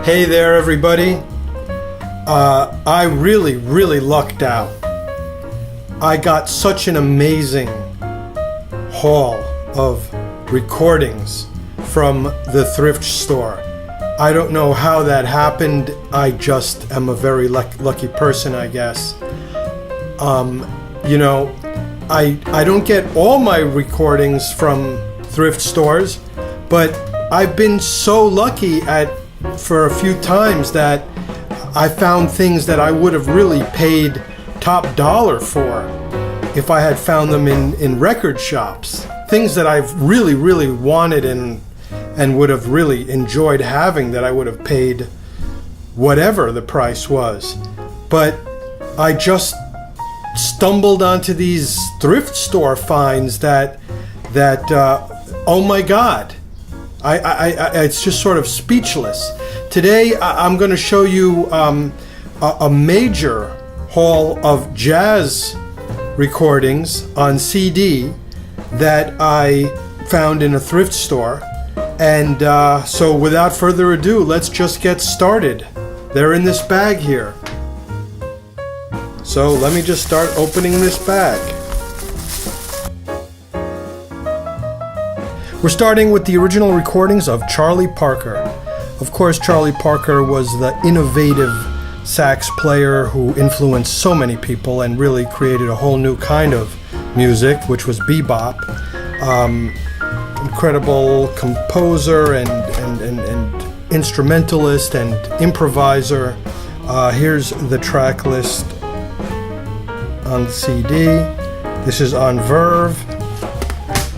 Hey there, everybody. I really lucked out. I got such an amazing haul of recordings from the thrift store. I don't know how that happened. I just am a very lucky person, I guess. I don't get all my recordings from thrift stores, but I've been so lucky for a few times that I found things that I would have really paid top dollar for if I had found them in record shops. Things that I've really wanted and would have really enjoyed having, that I would have paid whatever the price was. But I just stumbled onto these thrift store finds that oh my God, I it's just sort of speechless. Today I'm going to show you a major haul of jazz recordings on CD that I found in a thrift store. And so without further ado, let's just get started. They're in this bag here. So let me just start opening this bag. We're starting with the original recordings of Charlie Parker. Of course, Charlie Parker was the innovative sax player who influenced so many people and really created a whole new kind of music, which was bebop. Incredible composer and instrumentalist and improviser. Here's the track list on the CD. This is on Verve,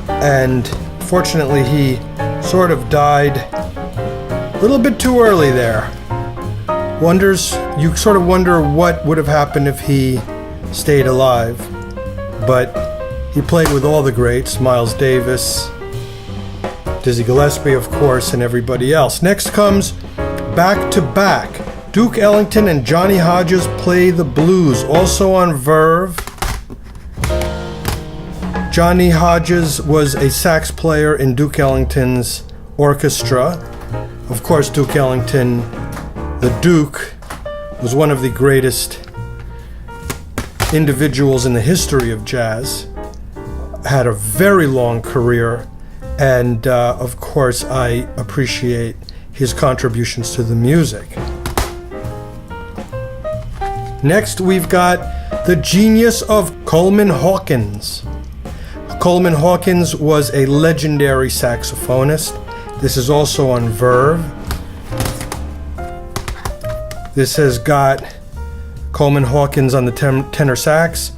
and fortunately he sort of died a little bit too early there. You sort of wonder what would have happened if he stayed alive, but he played with all the greats, Miles Davis, Dizzy Gillespie, of course, and everybody else. Next comes Back to Back. Duke Ellington and Johnny Hodges Play the Blues, also on Verve. Johnny Hodges was a sax player in Duke Ellington's orchestra. Of course, Duke Ellington, the Duke, was one of the greatest individuals in the history of jazz. Had a very long career, and of course, I appreciate his contributions to the music. Next, we've got the genius of Coleman Hawkins. Coleman Hawkins was a legendary saxophonist. This is also on Verve. This has got Coleman Hawkins on the tenor sax.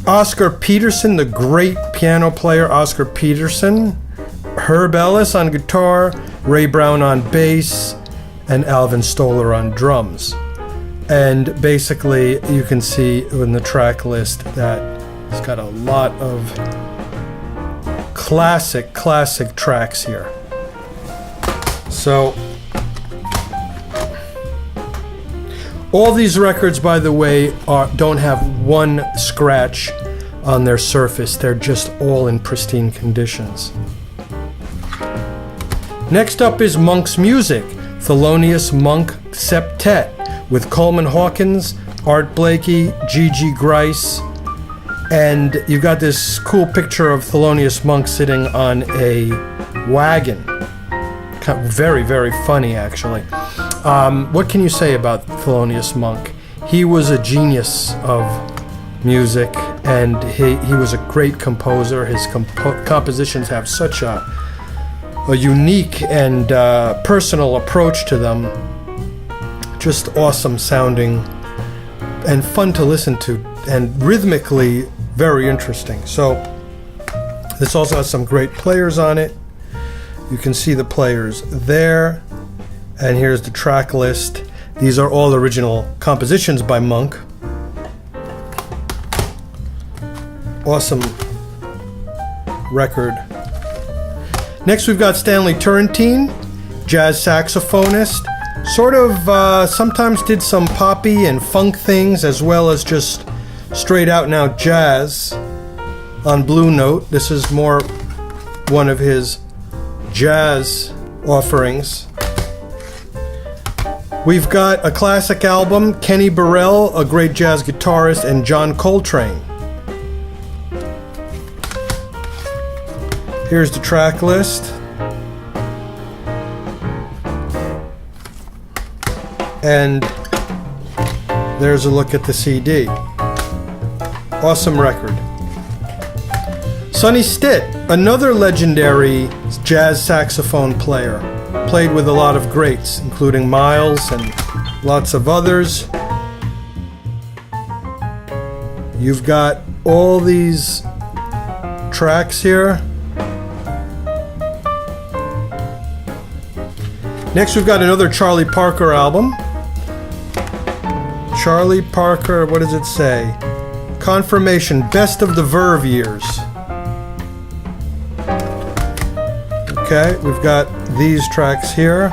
Oscar Peterson, the great piano player Oscar Peterson. Herb Ellis on guitar. Ray Brown on bass. And Alvin Stoller on drums. And basically, you can see in the track list that it's got a lot of classic tracks here. So, all these records, by the way, don't have one scratch on their surface. They're just all in pristine conditions. Next up is Monk's music, Thelonious Monk Septet, with Coleman Hawkins, Art Blakey, Gigi Grice, and you got this cool picture of Thelonious Monk sitting on a wagon. Very funny, actually. What can you say about Thelonious Monk? He was a genius of music, and he was a great composer. His compositions have such a unique and personal approach to them. Just awesome sounding and fun to listen to, and rhythmically very interesting. So this also has some great players on it. You can see the players there, and here's the track list. These are all original compositions by Monk. Awesome record. Next we've got Stanley Turrentine, jazz saxophonist. Sort of sometimes did some poppy and funk things, as well as just straight out and out jazz on Blue Note. This is more one of his jazz offerings. We've got a classic album, Kenny Burrell, a great jazz guitarist, and John Coltrane. Here's the track list. And there's a look at the CD. Awesome record. Sonny Stitt, another legendary jazz saxophone player. Played with a lot of greats, including Miles and lots of others. You've got all these tracks here. Next, we've got another Charlie Parker album. Charlie Parker, what does it say? Confirmation, Best of the Verve Years. Okay, we've got these tracks here.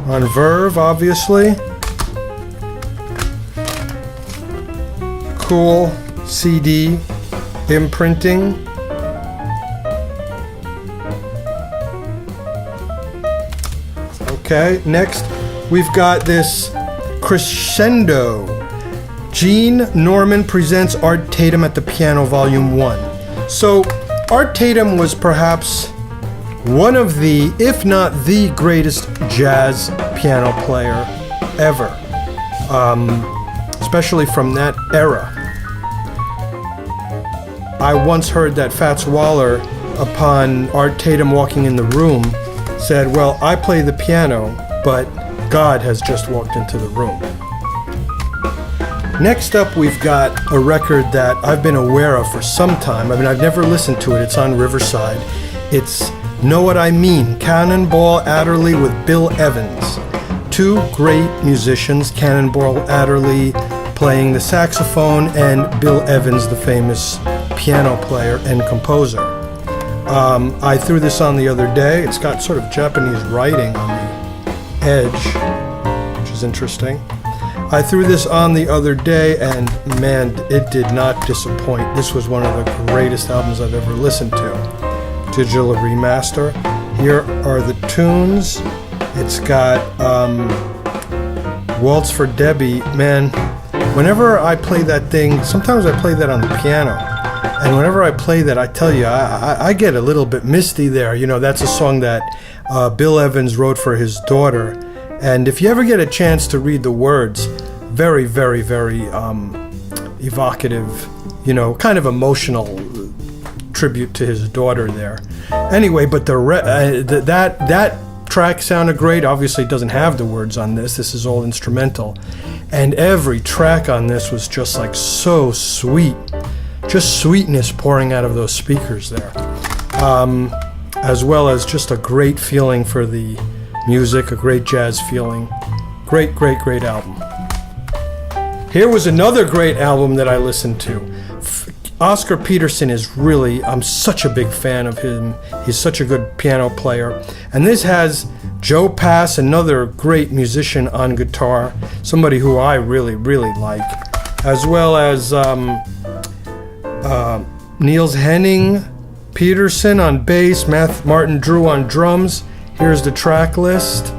On Verve, obviously. Cool CD imprinting. Okay, next we've got this Crescendo. Gene Norman presents Art Tatum at the Piano, Volume 1. So, Art Tatum was perhaps one of the, if not the greatest jazz piano player ever, especially from that era. I once heard that Fats Waller, upon Art Tatum walking in the room, said, well, I play the piano, but God has just walked into the room. Next up, we've got a record that I've been aware of for some time. I mean, I've never listened to it. It's on Riverside. It's Know What I Mean, Cannonball Adderly with Bill Evans. Two great musicians, Cannonball Adderly playing the saxophone and Bill Evans, the famous piano player and composer. I threw this on the other day. It's got sort of Japanese writing on the edge, which is interesting. I threw this on the other day, and man, it did not disappoint. This was one of the greatest albums I've ever listened to. Digital remaster. Here are the tunes. It's got Waltz for Debbie. Man, whenever I play that thing, sometimes I play that on the piano. And whenever I play that, I tell you, I get a little bit misty there. You know, that's a song that Bill Evans wrote for his daughter. And if you ever get a chance to read the words, very, very, very evocative, you know, kind of emotional tribute to his daughter there. Anyway, but that track sounded great. Obviously, it doesn't have the words on this. This is all instrumental. And every track on this was just like so sweet. Just sweetness pouring out of those speakers there. As well as just a great feeling for the music, a great jazz feeling. Great, great, great album. Here was another great album that I listened to. Oscar Peterson is really, I'm such a big fan of him. He's such a good piano player. And this has Joe Pass, another great musician on guitar, somebody who I really, really like, as well as Niels Henning, Peterson on bass, Martin Drew on drums. Here's the track list.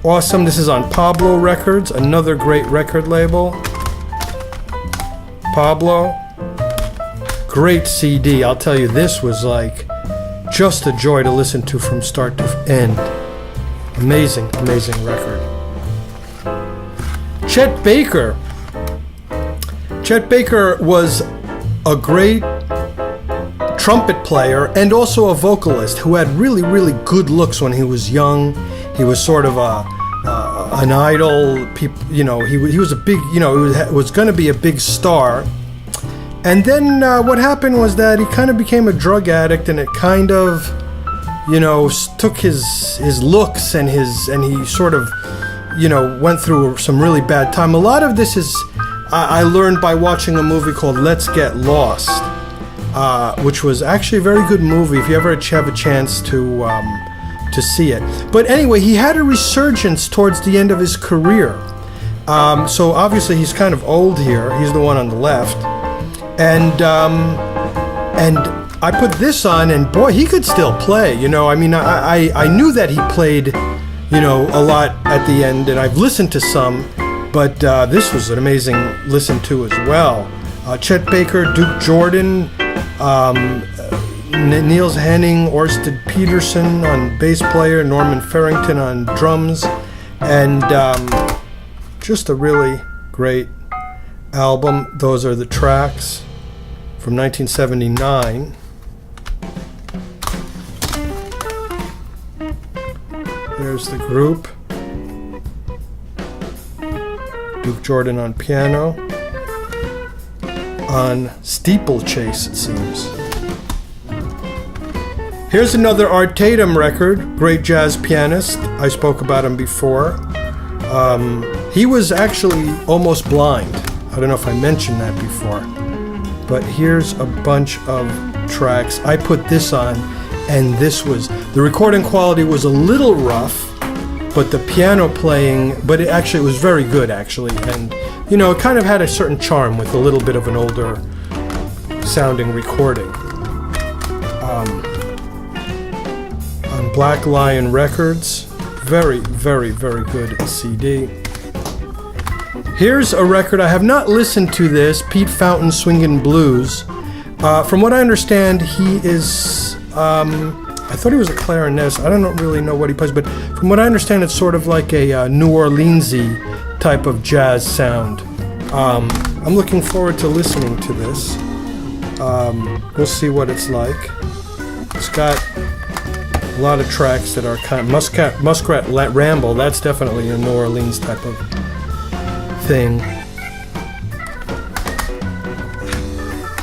Awesome. This is on Pablo Records, another great record label. Pablo. Great CD. I'll tell you, this was like just a joy to listen to from start to end. Amazing, amazing record. Chet Baker. Chet Baker was a great trumpet player and also a vocalist who had really, really good looks when he was young. He was sort of an idol. You know, he was a big, you know, he was going to be a big star. And then what happened was that he kind of became a drug addict, and it kind of, you know, took his looks and he sort of, you know, went through some really bad time. A lot of this is I learned by watching a movie called Let's Get Lost, which was actually a very good movie if you ever have a chance to see it. But anyway, he had a resurgence towards the end of his career. So obviously he's kind of old here. He's the one on the left. And I put this on, and boy, he could still play. You know, I mean, I knew that he played, you know, a lot at the end, and I've listened to some, but this was an amazing listen to as well. Chet Baker, Duke Jordan, Niels Henning, Orsted Peterson on bass player, Norman Farrington on drums, and just a really great album. Those are the tracks from 1979. There's the group. Duke Jordan on piano. On Steeplechase, it seems. Here's another Art Tatum record, great jazz pianist. I spoke about him before. He was actually almost blind. I don't know if I mentioned that before. But here's a bunch of tracks. I put this on, and the recording quality was a little rough, but the piano playing, but it was very good, actually. And, you know, it kind of had a certain charm with a little bit of an older sounding recording. On Black Lion Records, very, very, very good CD. Here's a record, I have not listened to this, Pete Fountain Swingin' Blues. From what I understand, he is, I thought he was a clarinetist. I don't really know what he plays, but from what I understand, it's sort of like a New Orleans-y type of jazz sound. I'm looking forward to listening to this. We'll see what it's like. It's got a lot of tracks that are kind of Muskrat Ramble. That's definitely a New Orleans type of thing.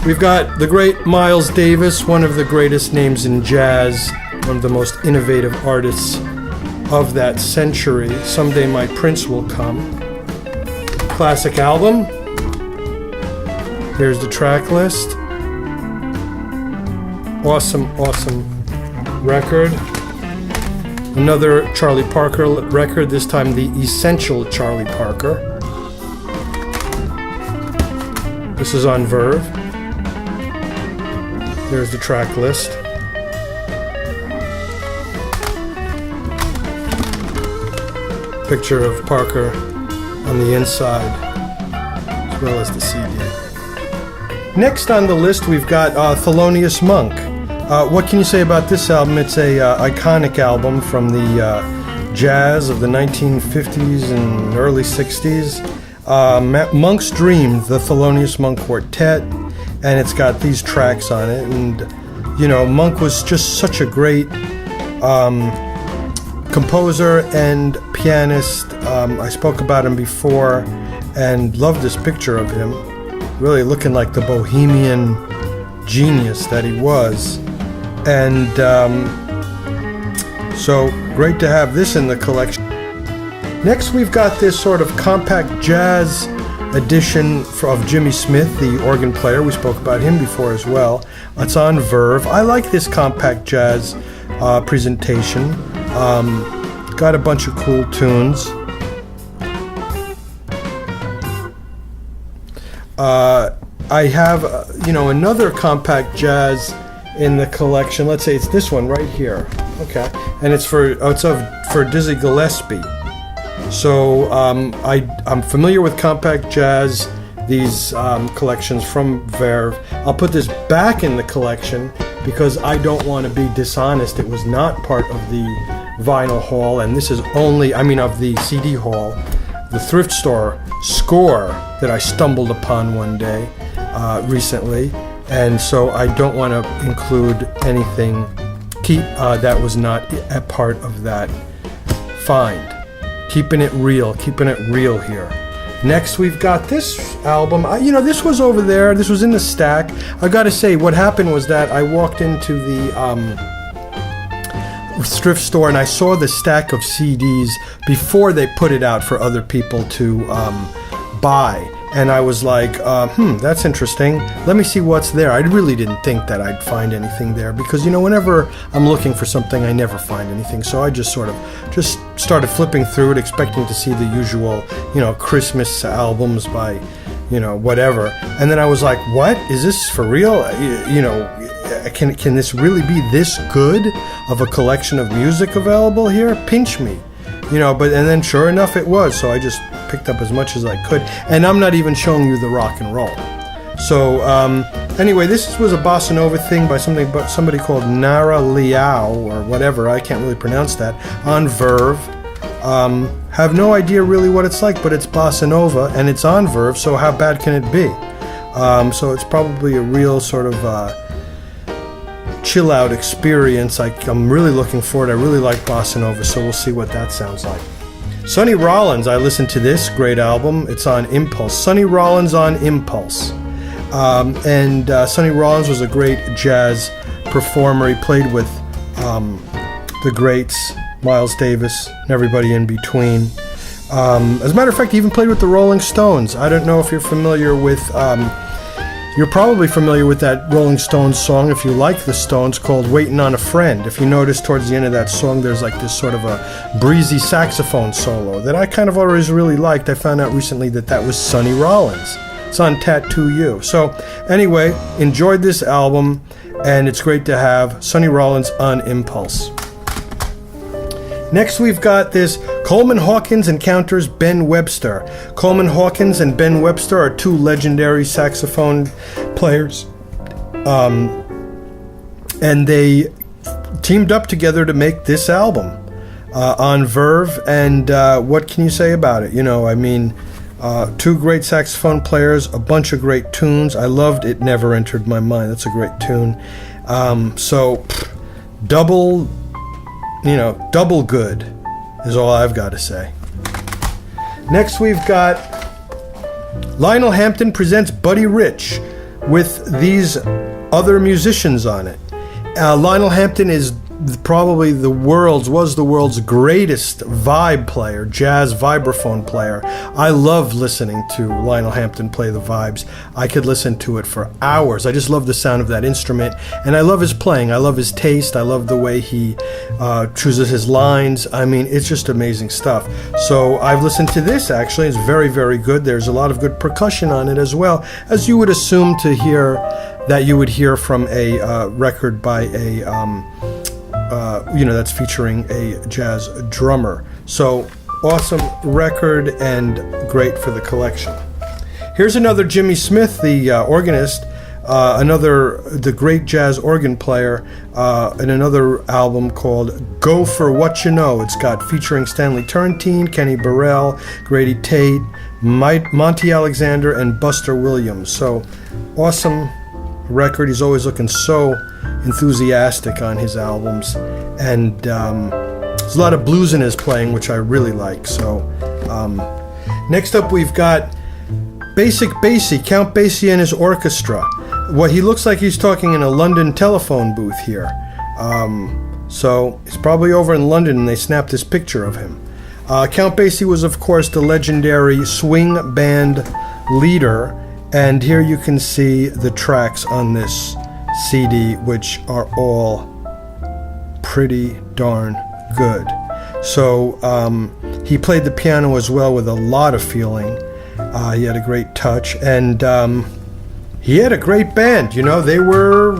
We've got the great Miles Davis, one of the greatest names in jazz, one of the most innovative artists of that century. Someday My Prince Will Come. Classic album. Here's the track list. Awesome, awesome record. Another Charlie Parker record, this time the Essential Charlie Parker. This is on Verve. There's the track list. Picture of Parker on the inside, as well as the CD. Next on the list, we've got Thelonious Monk. What can you say about this album? It's a iconic album from the jazz of the 1950s and early 60s. Monk's Dream, the Thelonious Monk Quartet, and it's got these tracks on it. And, you know, Monk was just such a great composer and pianist. I spoke about him before and loved this picture of him, really looking like the bohemian genius that he was. And so great to have this in the collection. Next, we've got this sort of compact jazz edition of Jimmy Smith, the organ player. We spoke about him before as well. It's on Verve. I like this compact jazz presentation. Got a bunch of cool tunes. I have, another compact jazz in the collection. Let's say it's this one right here. Okay, and it's for Dizzy Gillespie. So I'm familiar with compact jazz, these collections from Verve. I'll put this back in the collection because I don't want to be dishonest. It was not part of the vinyl haul, and this is only, of the CD haul, the thrift store score that I stumbled upon one day recently, and so I don't want to include anything that was not a part of that find. Keeping it real here. Next, we've got this album. This was over there. This was in the stack. I got to say, what happened was that I walked into the thrift store and I saw the stack of CDs before they put it out for other people to buy. And I was like, that's interesting. Let me see what's there. I really didn't think that I'd find anything there because, whenever I'm looking for something, I never find anything. So I just started flipping through it, expecting to see the usual, Christmas albums by, whatever. And then I was like, what? Is this for real? can this really be this good of a collection of music available here? Pinch me, you know. And then sure enough, it was. So I just picked up as much as I could, and I'm not even showing you the rock and roll. So anyway, this was a bossa nova thing by somebody called Nara Leao or whatever. I can't really pronounce that. On Verve. Have no idea really what it's like, but it's bossa nova and it's on Verve, so how bad can it be? So it's probably a real sort of chill out experience. I'm really looking forward. I really like bossa nova, so we'll see what that sounds like. Sonny Rollins, I listened to this great album. It's on Impulse. Sonny Rollins on Impulse. Sonny Rollins was a great jazz performer. He played with the greats, Miles Davis, and everybody in between. As a matter of fact, he even played with the Rolling Stones. I don't know if you're familiar with... you're probably familiar with that Rolling Stones song, if you like the Stones, called Waiting on a Friend. If you notice towards the end of that song, there's like this sort of a breezy saxophone solo that I kind of always really liked. I found out recently that was Sonny Rollins. It's on Tattoo You. So anyway, enjoyed this album, and it's great to have Sonny Rollins on Impulse. Next, we've got this Coleman Hawkins encounters Ben Webster. Coleman Hawkins and Ben Webster are two legendary saxophone players. And they teamed up together to make this album on Verve. And what can you say about it? You know, I mean, two great saxophone players, a bunch of great tunes. I loved It Never Entered My Mind. That's a great tune. Double good is all I've got to say. Next, we've got Lionel Hampton presents Buddy Rich with these other musicians on it. Lionel Hampton is probably was the world's greatest vibe player, jazz vibraphone player. I love listening to Lionel Hampton play the vibes. I could listen to it for hours. I just love the sound of that instrument, and I love his playing. I love his taste. I love the way he chooses his lines. I mean, it's just amazing stuff. So I've listened to this, actually. It's very, very good. There's a lot of good percussion on it as well, as you would assume to hear that you would hear from a record by a that's featuring a jazz drummer. So awesome record and great for the collection. Here's another Jimmy Smith, the organist, the great jazz organ player, in another album called Go For What You Know. It's got featuring Stanley Turrentine, Kenny Burrell, Grady Tate, Monty Alexander, and Buster Williams. So awesome record. He's always looking so enthusiastic on his albums, and there's a lot of blues in his playing, which I really like. So next up, we've got Basic Basie, Count Basie and his orchestra. What he looks like he's talking in a London telephone booth here. So he's probably over in London, and they snapped this picture of him. Count Basie was, of course, the legendary swing band leader. And here you can see the tracks on this CD, which are all pretty darn good. So he played the piano as well with a lot of feeling. He had a great touch, and he had a great band. You know, they were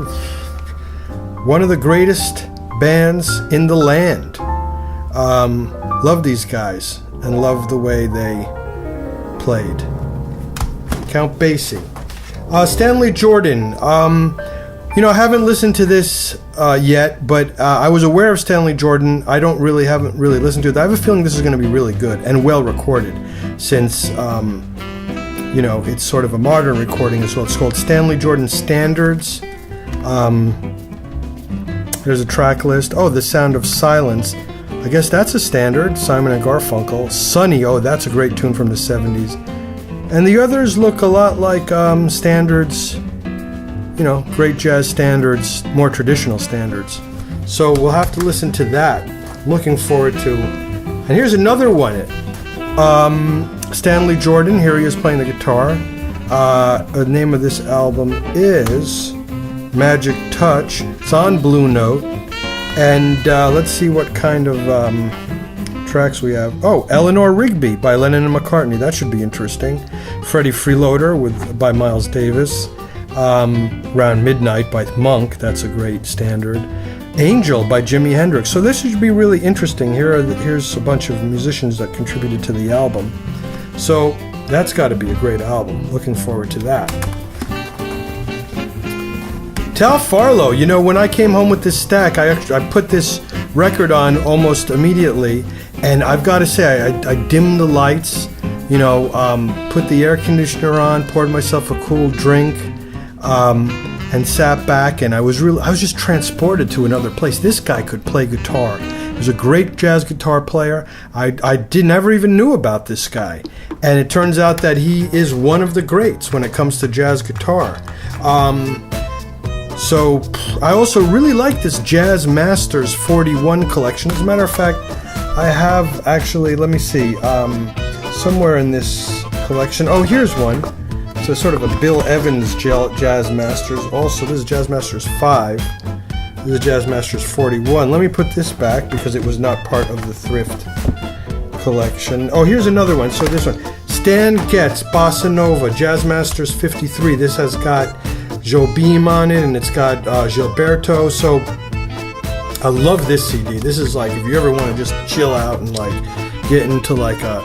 one of the greatest bands in the land. Love these guys and love the way they played. Count Basie. Stanley Jordan. I haven't listened to this yet, but I was aware of Stanley Jordan. Haven't really listened to it. I have a feeling this is going to be really good and well recorded, since it's sort of a modern recording as well. It's called Stanley Jordan Standards. There's a track list. Oh, The Sound of Silence. I guess that's a standard. Simon and Garfunkel. Sunny. Oh, that's a great tune from the 70s. And the others look a lot like standards, great jazz standards, more traditional standards. So we'll have to listen to that. Looking forward to. And here's another one. Stanley Jordan, here he is playing the guitar. The name of this album is Magic Touch. It's on Blue Note. And let's see what kind of tracks we have. Oh, Eleanor Rigby by Lennon and McCartney. That should be interesting. Freddie Freeloader by Miles Davis. Around Midnight by Monk, that's a great standard. Angel by Jimi Hendrix. So this should be really interesting. Here's a bunch of musicians that contributed to the album. So that's got to be a great album. Looking forward to that. Tal Farlow, you know, when I came home with this stack, I put this record on almost immediately, and I've got to say, I dimmed the lights, you know, put the air conditioner on, poured myself a cool drink, and sat back, and I was just transported to another place. This guy could play guitar. He was a great jazz guitar player. I never even knew about this guy, and it turns out that he is one of the greats when it comes to jazz guitar. So I also really like this Jazz Masters 41 collection. As a matter of fact, I have actually, let me see, somewhere in this collection. Oh, here's one. So sort of a Bill Evans Jazz Masters. Also, this is Jazz Masters 5. This is Jazz Masters 41. Let me put this back because it was not part of the thrift collection. Oh, here's another one. So this one, Stan Getz Bossa Nova Jazz Masters 53. This has got Jobim on it, and it's got Gilberto. So I love this CD. This is like, if you ever want to just chill out and like get into like a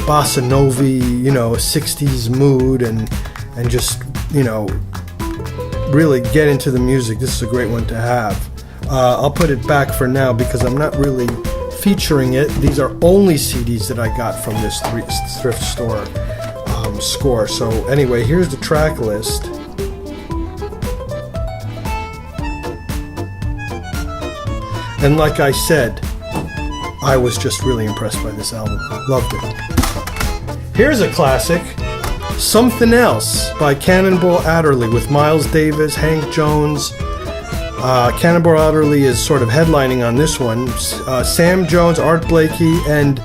bossa nova, you know, a 60s mood, and just, you know, really get into the music, this is a great one to have. I'll put it back for now because I'm not really featuring it. These are only CDs that I got from this thrift store score. So anyway, here's the track list. And like I said, I was just really impressed by this album. Loved it. Here's a classic, Something Else by Cannonball Adderly with Miles Davis, Hank Jones. Cannonball Adderly is sort of headlining on this one. Sam Jones, Art Blakey, and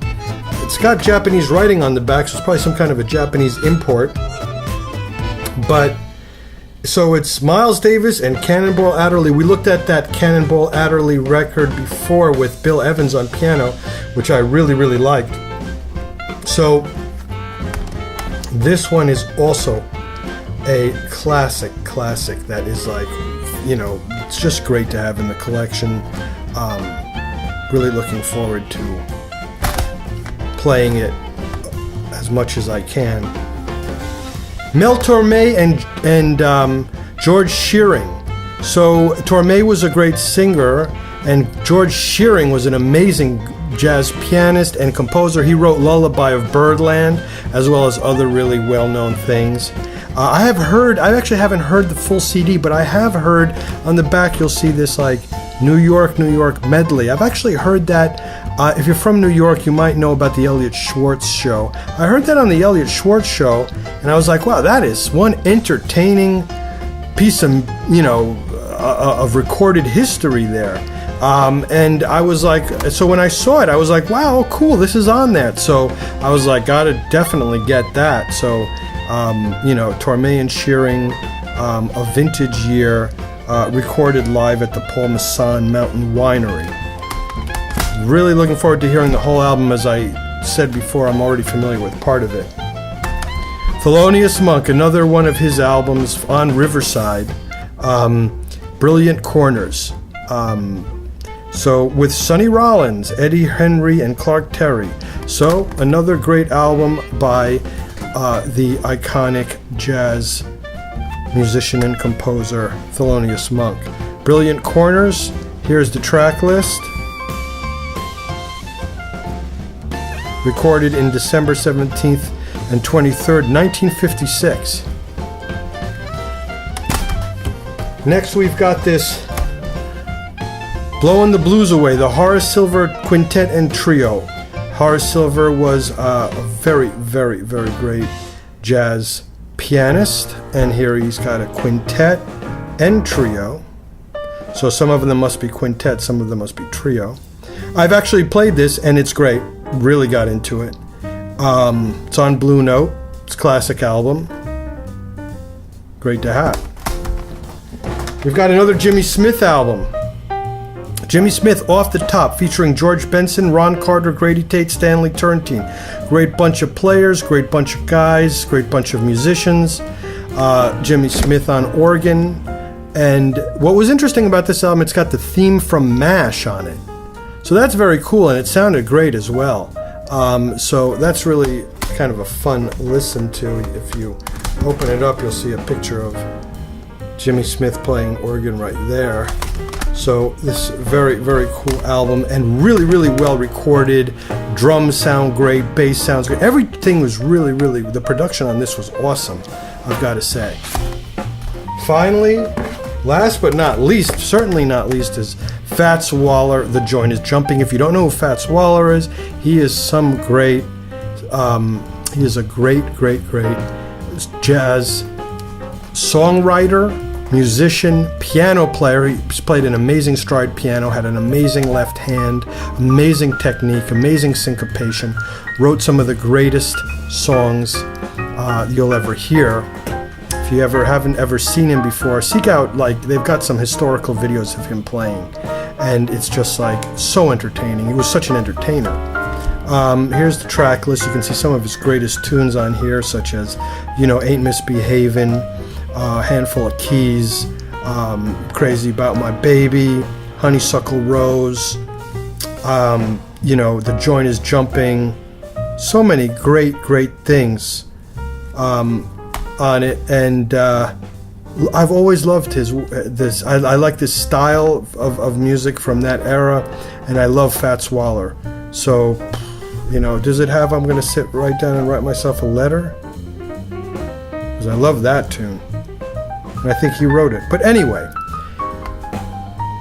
it's got Japanese writing on the back, so it's probably some kind of a Japanese import. But so it's Miles Davis and Cannonball Adderly. We looked at that Cannonball Adderly record before with Bill Evans on piano, which I really, really liked. So this one is also a classic that is like, you know, it's just great to have in the collection. Really looking forward to playing it as much as I can. Mel Torme and George Shearing. So Torme was a great singer, and George Shearing was an amazing jazz pianist and composer. He wrote Lullaby of Birdland, as well as other really well-known things. I actually haven't heard the full CD, but I have heard on the back you'll see this like New York medley. I've actually heard that. If you're from New York, you might know about the Elliot Schwartz show. I heard that on the Elliot Schwartz show, and I was like, wow, that is one entertaining piece of, you know, of recorded history there. And I was like, so when I saw it, I was like, wow, cool, this is on that. So I was like, gotta definitely get that. So, you know, Torme and Shearing, a vintage year, recorded live at the Paul Masson Mountain Winery. Really looking forward to hearing the whole album. As I said before, I'm already familiar with part of it. Thelonious Monk, another one of his albums on Riverside, Brilliant Corners. So with Sonny Rollins, Eddie Henry, and Clark Terry. So another great album by the iconic jazz musician and composer Thelonious Monk. Brilliant Corners, here's the track list. Recorded in December 17th and 23rd, 1956. Next we've got this Blowing the Blues Away, the Horace Silver Quintet and Trio. Horace Silver was a very, very, very great jazz pianist, and here he's got a quintet and trio. So some of them must be quintet, some of them must be trio. I've actually played this, and it's great. Really got into it. It's on Blue Note. It's a classic album. Great to have. We've got another Jimmy Smith album. Jimmy Smith, Off the Top, featuring George Benson, Ron Carter, Grady Tate, Stanley Turrentine. Great bunch of players, great bunch of guys, great bunch of musicians. Jimmy Smith on organ. And what was interesting about this album, it's got the theme from MASH on it. So that's very cool, and it sounded great as well. So that's really kind of a fun listen to. If you open it up, you'll see a picture of Jimmy Smith playing organ right there. So this very, very cool album, and really, really well recorded. Drums sound great, bass sounds great. Everything was really, really, the production on this was awesome, I've got to say. Finally, last but not least, certainly not least, is Fats Waller, The Joint is Jumping. If you don't know who Fats Waller is, he is some great, he is a great jazz songwriter, musician, piano player. He's played an amazing stride piano, had an amazing left hand, amazing technique, amazing syncopation, wrote some of the greatest songs you'll ever hear. If you haven't ever seen him before, seek out, like, they've got some historical videos of him playing, and it's just like so entertaining. He was such an entertainer. Here's the track list. You can see some of his greatest tunes on here, such as, Ain't Misbehavin', Handful of Keys, Crazy About My Baby, Honeysuckle Rose, The Joint is Jumping. So many great things on it, and I've always loved this. I like this style of music from that era, and I love Fats Waller. So, does it have I'm going to sit right down and write myself a letter? Because I love that tune. And I think he wrote it. But anyway,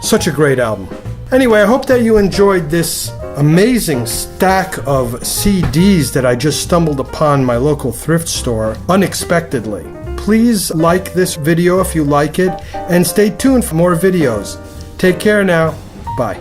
such a great album. Anyway, I hope that you enjoyed this amazing stack of CDs that I just stumbled upon my local thrift store unexpectedly. Please like this video if you like it, and stay tuned for more videos. Take care now. Bye.